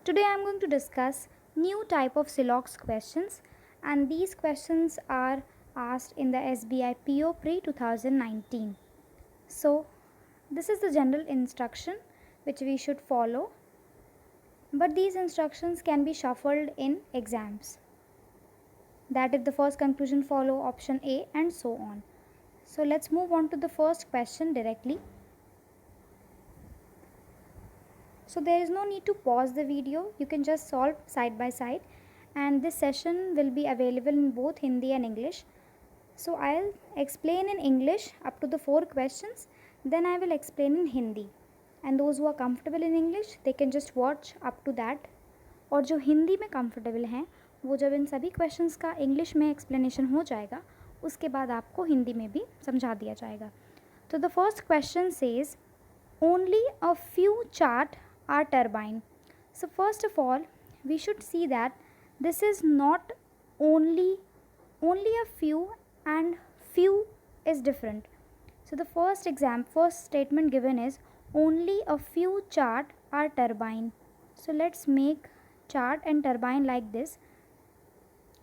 Today I am going to discuss new type of Silox questions, and these questions are asked in the SBI PO Pre 2019. So this is the general instruction which we should follow, but these instructions can be shuffled in exams. That if the first conclusion follow option A and so on. So let's move on to the first question directly. So there is no need to pause the video, you can just solve side by side, and this session will be available in both Hindi and English. So I'll explain in English up to the 4 questions, then I will explain in Hindi, and those who are comfortable in English they can just watch up to that, और जो हिंदी में comfortable हैं वो जब इन सभी questions का English में explanation हो जाएगा उसके बाद आपको हिंदी में भी समझा दिया जाएगा. तो the first question says only a few chart are turbine. So first of all we should see that this is not only a few, and few is different. So the first statement given is only a few chart are turbine. So let's make chart and turbine like this.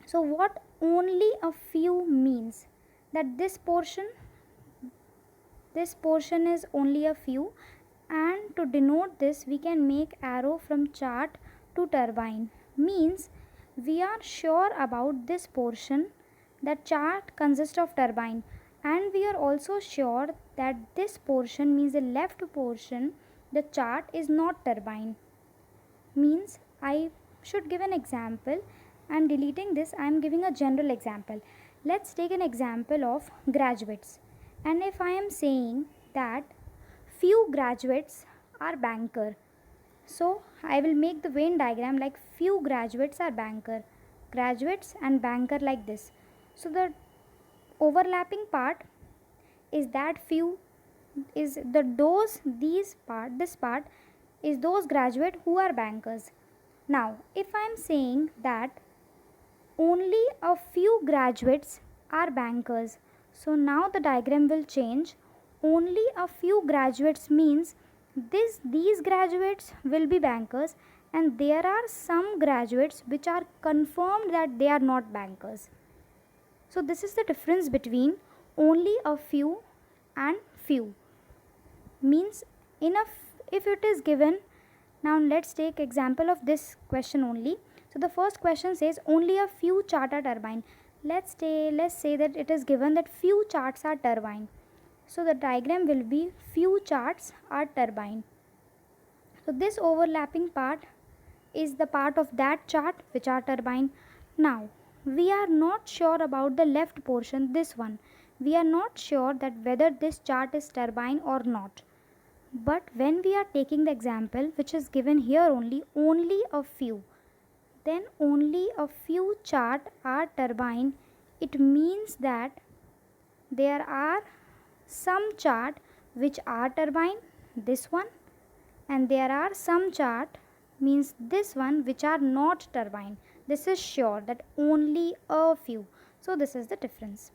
So what only a few means? That this portion is only a few, and to denote this we can make arrow from chart to turbine, means we are sure about this portion that chart consists of turbine, and we are also sure that this portion, means the left portion, the chart is not turbine. Means I should give an example. I am deleting this, I am giving a general example. Let's take an example of graduates, and if I am saying that few graduates are banker, so I will make the Venn diagram like few graduates are banker, graduates and banker like this. So the overlapping part is that few is the those these part this part is those graduate who are bankers. Now if I am saying that only a few graduates are bankers, so now the diagram will change. Only a few graduates means these graduates will be bankers, and there are some graduates which are confirmed that they are not bankers. So this is the difference between only a few and few. Means if it is given, now let's take example of this question only. So the first question says only a few chart are turbine. Let's say that it is given that few charts are turbine. So the diagram will be few charts are turbine. So this overlapping part is the part of that chart which are turbine. Now we are not sure about the left portion, this one. We are not sure that whether this chart is turbine or not. But when we are taking the example which is given here only a few, then only a few chart are turbine, it means that there are some chart which are turbine, this one, and there are some chart, means this one, which are not turbine. This is sure that only a few. So this is the difference.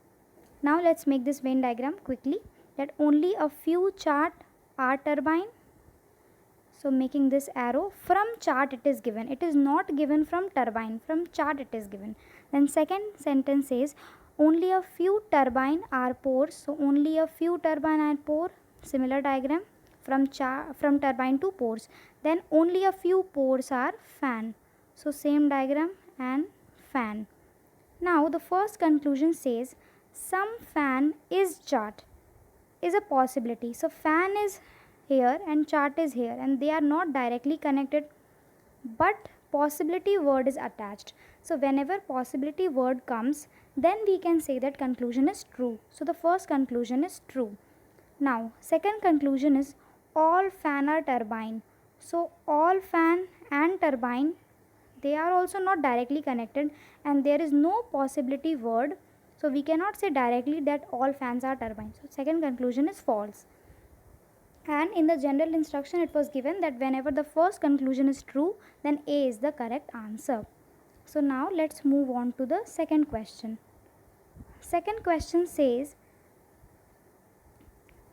Now let's make this Venn diagram quickly, that only a few chart are turbine. So making this arrow, from chart it is given, it is not given from turbine, from chart it is given. Then second sentence says only a few turbine are pores. So only a few turbine are pore, similar diagram from turbine to pores. Then only a few pores are fan, so same diagram and fan. Now the first conclusion says some fan is chart, is a possibility. So fan is here and chart is here, and they are not directly connected, but possibility word is attached. So whenever possibility word comes, then we can say that conclusion is true. So the first conclusion is true. Now second conclusion is all fan are turbine. So all fan and turbine, they are also not directly connected, and there is no possibility word, so we cannot say directly that all fans are turbine. So second conclusion is false. And in the general instruction it was given that whenever the first conclusion is true, then A is the correct answer. So now let's move on to the second question. Second question says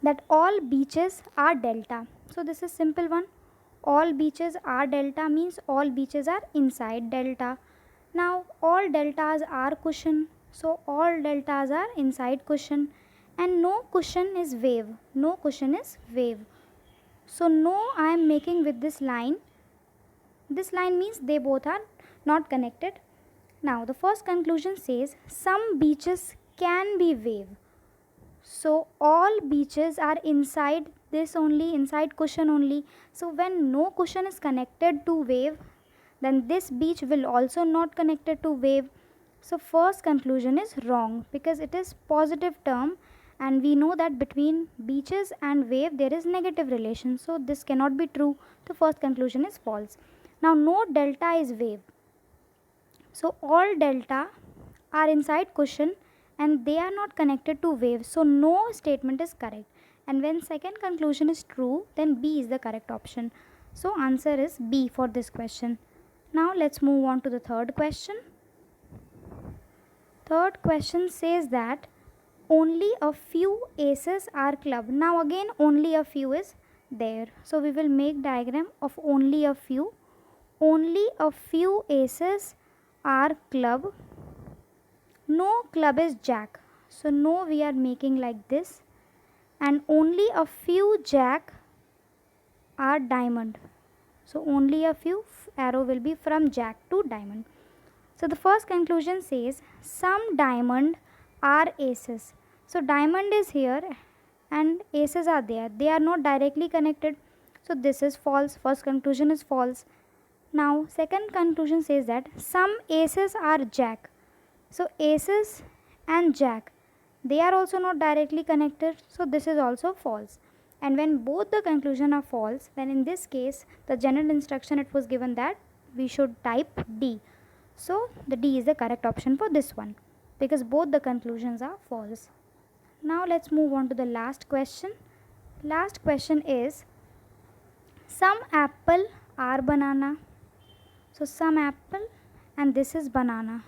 that all beaches are delta. So this is simple one. all beaches are delta means all beaches are inside delta. Now all deltas are cushion, so all deltas are inside cushion, and no cushion is wave, no cushion is wave. So no I am making with this line. This line means they both are not connected. Now the first conclusion says some beaches can be wave. So all beaches are inside this only, inside cushion only. So when no cushion is connected to wave, then this beach will also not connected to wave. So first conclusion is wrong because it is positive term, and we know that between beaches and wave there is negative relation. So this cannot be true. The first conclusion is false. Now no delta is wave. So all delta are inside cushion and they are not connected to wave. So no statement is correct. And when second conclusion is true, then B is the correct option. So answer is B for this question. Now let's move on to the third question. Third question says that only a few aces are club. Now again only a few is there. So we will make diagram of only a few. Only a few aces are club. No club is jack. So no we are making like this. And only a few jack are diamond. So only a few arrow will be from jack to diamond. So the first conclusion says some diamond are aces. So diamond is here and aces are there. They are not directly connected. So this is false. First conclusion is false. Now second conclusion says that some aces are jack. So aces and jack, they are also not directly connected. So this is also false. And when both the conclusion are false, then in this case the general instruction it was given that we should type D. So the D is the correct option for this one because both the conclusions are false. Now let's move on to the last question. Last question is some apple are banana. So some apple and this is banana,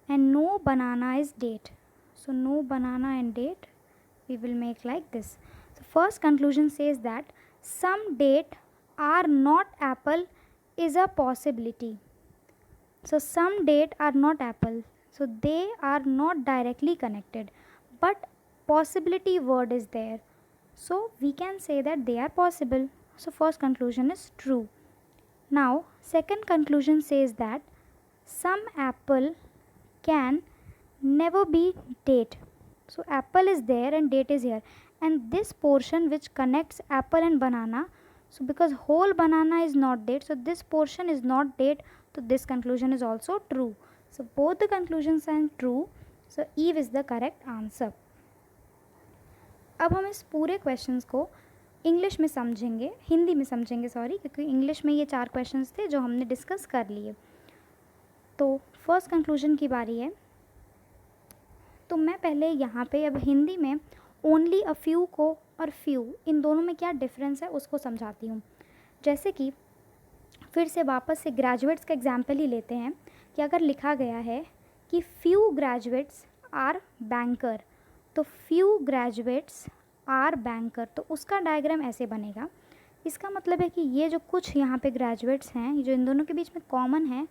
and no banana is date. So no banana and date we will make like this. So first conclusion says that some date are not apple is a possibility. So some date are not apple. So they are not directly connected, but possibility word is there. So we can say that they are possible. So first conclusion is true. Now second conclusion says that some apple can never be date. So apple is there and date is here, and this portion which connects apple and banana, so because whole banana is not date, so this portion is not date, so this conclusion is also true. So both the conclusions are true. So Eve is the correct answer. अब हम इस पूरे questions को English में समझेंगे, हिंदी में समझेंगे sorry, क्योंकि इंग्लिश में ये 4 क्वेश्चंस थे जो हमने डिस्कस कर लिए. तो फर्स्ट कंक्लूजन की बारी है. तो मैं पहले यहाँ पे अब हिंदी में ओनली अ फ्यू को और फ्यू इन दोनों में क्या डिफरेंस है उसको समझाती हूँ. जैसे कि फिर से वापस से ग्रेजुएट्स का एग्जाम्पल ही लेते हैं कि अगर लिखा गया है कि फ्यू ग्रेजुएट्स आर बैंकर, तो फ्यू ग्रेजुएट्स आर बैंकर, तो उसका डायग्राम ऐसे बनेगा. इसका मतलब है कि ये जो कुछ यहाँ पे ग्रेजुएट्स हैं, जो इन दोनों के बीच में कॉमन है,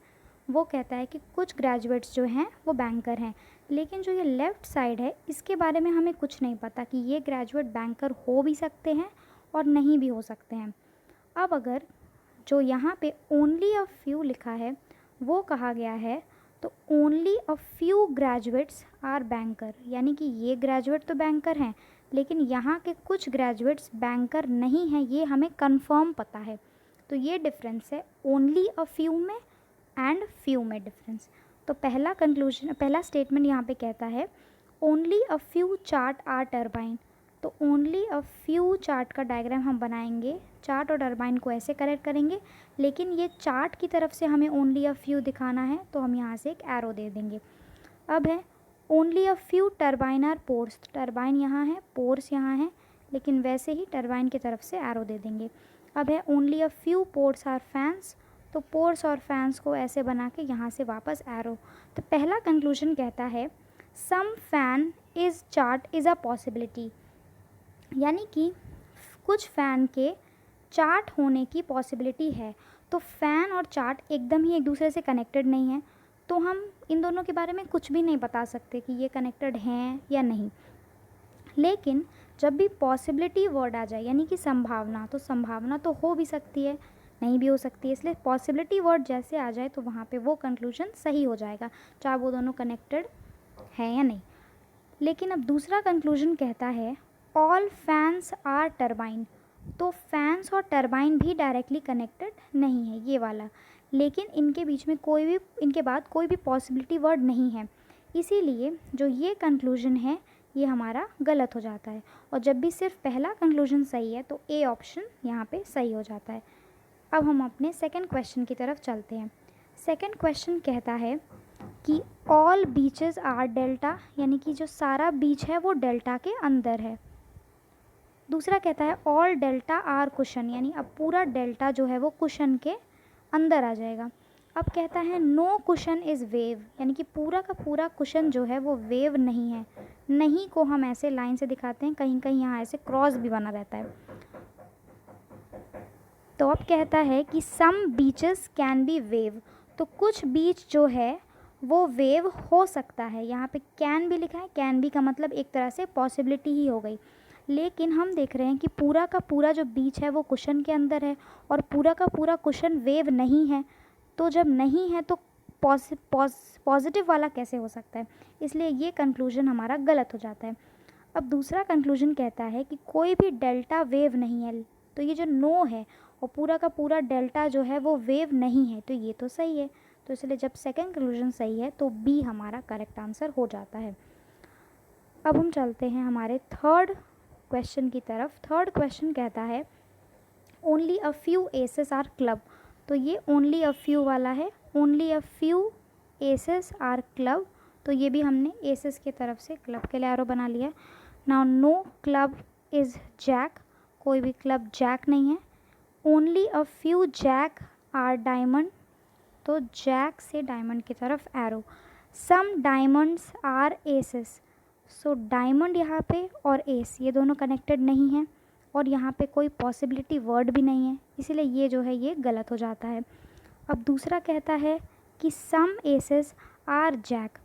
वो कहता है कि कुछ ग्रेजुएट्स जो हैं वो बैंकर हैं. लेकिन जो ये लेफ़्ट साइड है इसके बारे में हमें कुछ नहीं पता कि ये ग्रेजुएट बैंकर हो भी सकते हैं और नहीं भी हो सकते हैं. अब अगर जो यहाँ पे ओनली अ फ्यू लिखा है वो कहा गया है, तो only a few graduates are banker, यानी कि ये ग्रेजुएट तो बैंकर हैं लेकिन यहाँ के कुछ ग्रेजुएट्स बैंकर नहीं हैं, ये हमें कंफर्म पता है. तो ये डिफरेंस है ओनली अ फ्यू में एंड फ्यू में डिफरेंस. तो पहला कंक्लूजन, पहला स्टेटमेंट यहाँ पे कहता है only a few chart are turbine. तो ओनली अ फ्यू चार्ट का डायग्राम हम बनाएंगे, चार्ट और टरबाइन को ऐसे कनेक्ट करेंगे, लेकिन ये चार्ट की तरफ से हमें ओनली अ फ्यू दिखाना है तो हम यहाँ से एक एरो दे देंगे. अब है only a few turbine are pores. Turbine यहाँ है, पोर्स यहाँ है, लेकिन वैसे ही टरबाइन की तरफ से एरो दे देंगे. अब है only a few pores are fans. तो पोर्स और फैंस को ऐसे बना के यहाँ से वापस एरो. तो पहला कंक्लूजन कहता है some fan is chart is a possibility, यानी कि कुछ फ़ैन के चार्ट होने की पॉसिबिलिटी है। तो फ़ैन और चार्ट एकदम ही एक दूसरे से कनेक्टेड नहीं है, तो हम इन दोनों के बारे में कुछ भी नहीं बता सकते कि ये कनेक्टेड हैं या नहीं। लेकिन जब भी पॉसिबिलिटी वर्ड आ जाए यानी कि संभावना, तो संभावना तो हो भी सकती है, नहीं भी हो सकती है, इसलिए पॉसिबिलिटी वर्ड जैसे आ जाए तो वहाँ पे वो कंक्लूजन सही हो जाएगा, चाहे वो दोनों कनेक्टेड है या नहीं। लेकिन अब दूसरा कंक्लूजन कहता है ऑल फैंस आर टरबाइन। तो फैंस और टरबाइन भी डायरेक्टली कनेक्टेड नहीं है, ये वाला, लेकिन इनके बीच में इनके बाद कोई भी पॉसिबिलिटी वर्ड नहीं है, इसीलिए जो ये कंक्लूजन है ये हमारा गलत हो जाता है। और जब भी सिर्फ पहला कंक्लूजन सही है तो ए ऑप्शन यहाँ पे सही हो जाता है। अब हम अपने सेकंड क्वेश्चन की तरफ चलते हैं। सेकंड क्वेश्चन कहता है कि ऑल बीचेस आर डेल्टा, यानी कि जो सारा बीच है वो डेल्टा के अंदर है। दूसरा कहता है ऑल डेल्टा आर कुशन, यानी अब पूरा डेल्टा जो है वो कुशन के अंदर आ जाएगा। अब कहता है नो कुशन इज़ वेव, यानी कि पूरा का पूरा कुशन जो है वो वेव नहीं है। नहीं को हम ऐसे लाइन से दिखाते हैं, कहीं कहीं यहाँ ऐसे क्रॉस भी बना रहता है। तो अब कहता है कि some beaches can be wave, तो कुछ बीच जो है वो वेव हो सकता है। यहाँ पे कैन भी लिखा है, कैन बी का मतलब एक तरह से पॉसिबिलिटी ही हो गई, लेकिन हम देख रहे हैं कि पूरा का पूरा जो बीच है वो कुशन के अंदर है और पूरा का पूरा कुशन वेव नहीं है। तो जब नहीं है तो पॉजिटिव वाला कैसे हो सकता है, इसलिए ये कंक्लूजन हमारा गलत हो जाता है। अब दूसरा कंक्लूजन कहता है कि कोई भी डेल्टा वेव नहीं है, तो ये जो नो है और पूरा का पूरा डेल्टा जो है वो वेव नहीं है, तो ये तो सही है। तो इसलिए जब सेकंड कंक्लूजन सही है तो बी हमारा करेक्ट आंसर हो जाता है। अब हम चलते हैं हमारे थर्ड क्वेश्चन की तरफ। थर्ड क्वेश्चन कहता है only a few aces are club, तो ये ओनली अ फ्यू वाला है, only a few aces are club, तो ये भी हमने एसेस की तरफ से क्लब के लिए एरो बना लिया। Now no club is jack, कोई भी क्लब जैक नहीं है। Only a few jack are diamond, तो जैक से डायमंड की तरफ arrow. Some diamonds are aces, so diamond यहाँ पे और एस ये दोनों कनेक्टेड नहीं हैं और यहाँ पे कोई पॉसिबिलिटी वर्ड भी नहीं है, इसीलिए ये जो है ये गलत हो जाता है। अब दूसरा कहता है कि सम एसेस आर जैक,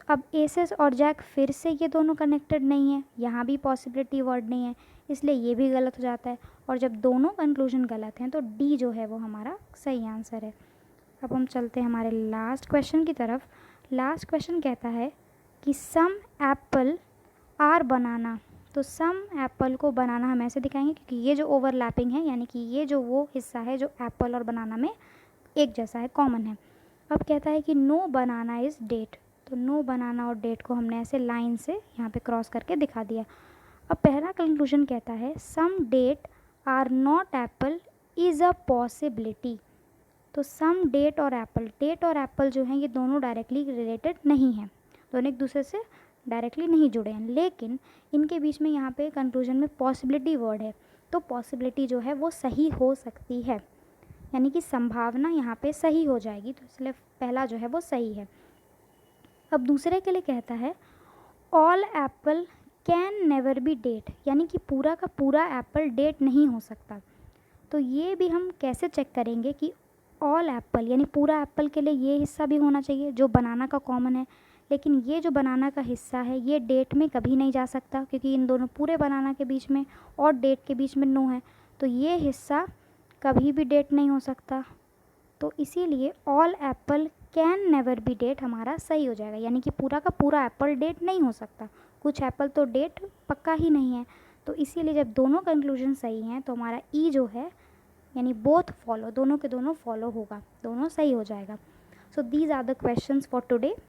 अब एसेस और जैक फिर से ये दोनों कनेक्टेड नहीं है, यहाँ भी पॉसिबिलिटी वर्ड नहीं है, इसलिए ये भी गलत हो जाता है। और जब दोनों कंक्लूजन गलत हैं तो डी जो है वो हमारा सही आंसर है। अब हम चलते हैं हमारे लास्ट क्वेश्चन की तरफ। लास्ट क्वेश्चन कहता है कि सम एप्पल आर बनाना, तो सम एप्पल को बनाना हम ऐसे दिखाएंगे क्योंकि ये जो ओवरलैपिंग है, यानी कि ये जो वो हिस्सा है जो एप्पल और बनाना में एक जैसा है, कॉमन है। अब कहता है कि नो बनाना इज़ डेट, तो नो बनाना और डेट को हमने ऐसे लाइन से यहाँ पे क्रॉस करके दिखा दिया। अब पहला कंक्लूजन कहता है some date are not apple is a possibility, तो सम डेट और एप्पल जो हैं ये दोनों डायरेक्टली रिलेटेड नहीं हैं, दोनों एक दूसरे से डायरेक्टली नहीं जुड़े हैं, लेकिन इनके बीच में यहाँ पे कंक्लूजन में पॉसिबिलिटी वर्ड है, तो पॉसिबिलिटी जो है वो सही हो सकती है, यानी कि संभावना यहाँ पे सही हो जाएगी, तो इसलिए पहला जो है वो सही है। अब दूसरे के लिए कहता है all apple can never be date, यानी कि पूरा का पूरा एप्पल डेट नहीं हो सकता। तो ये भी हम कैसे चेक करेंगे कि ऑल एप्पल यानी पूरा एप्पल के लिए ये हिस्सा भी होना चाहिए जो बनाना का कॉमन है, लेकिन ये जो बनाना का हिस्सा है ये डेट में कभी नहीं जा सकता क्योंकि इन दोनों पूरे बनाना के बीच में और डेट के बीच में नो है, तो ये हिस्सा कभी भी डेट नहीं हो सकता। तो इसीलिए all apple can never be date हमारा सही हो जाएगा, यानी कि पूरा का पूरा एप्पल डेट नहीं हो सकता, कुछ एप्पल तो डेट पक्का ही नहीं है। तो इसीलिए जब दोनों कंक्लूजन सही हैं तो हमारा ई जो है यानी बोथ फॉलो, दोनों के दोनों फॉलो होगा, दोनों सही हो जाएगा। So these are the questions for today.